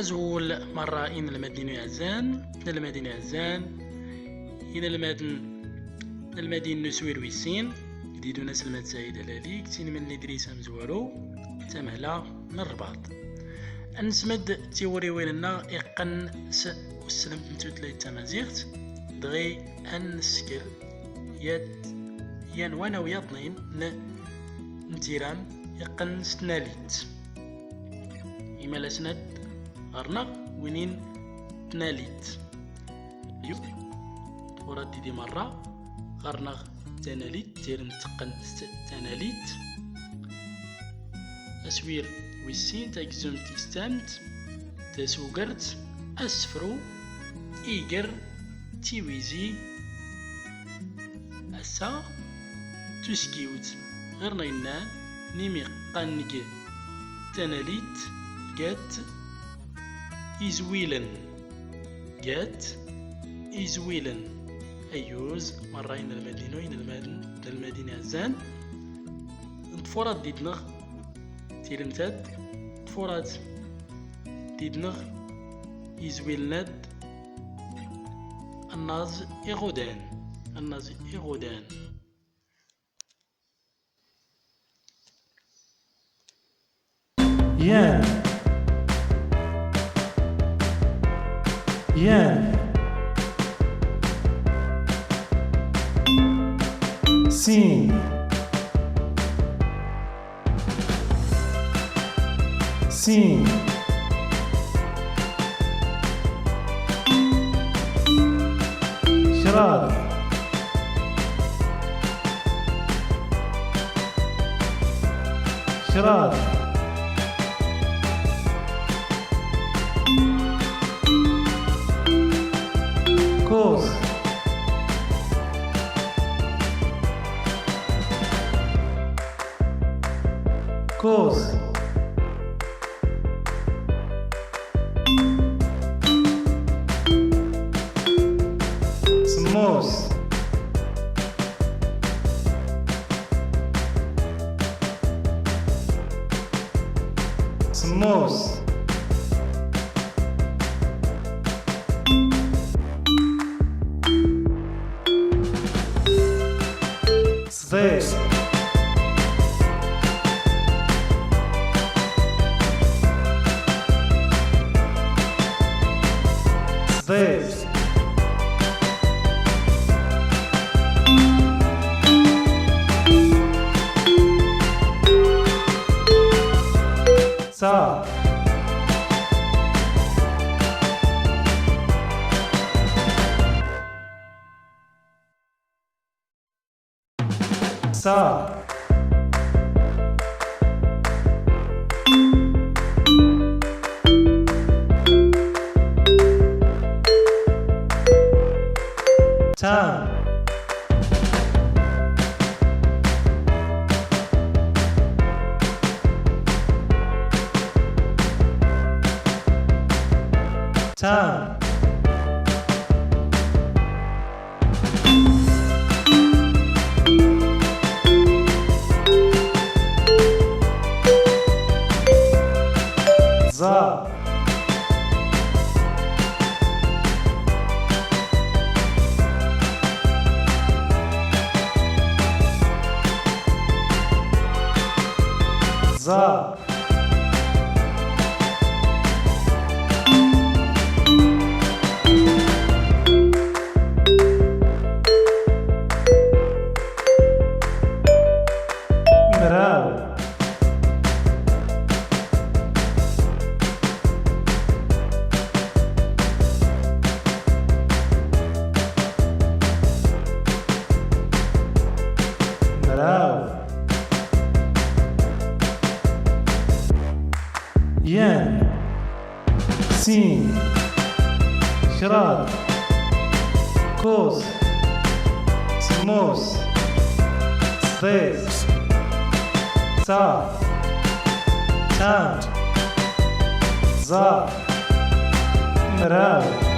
أزول مرة إن المدينة عزان إن المدينة نسوير ويسين ديدو ناس المات سعيد على ليك تين من ندريس مزوارو تمهلا من الرباط أنسمد تيوري ويننا إقن والسلام تمتوت تمازيغت دغي أنسكر يان وانا وياطنين نتيران يقن ستناليت إما لسند غرنا وينين تناليت تورد دي مرة غرنا تناليت تيرن تقن تناليت أسوير ويسين تاكزوم تيستامت تسوقرت أسفرو إيجر تيويزي أسا تسكيوت غير نينان نيمي قنق تناليت جات إزويلن أيوز مرين المدينة عزان تفورات ديدنغ تيرمتاد تفورات ديدنغ إزويلند الناز إغودان يان سين شراف كوس سموس صديق صار تام زا مراو يان سين شراد كوس سموس صديق صار تام زار مراو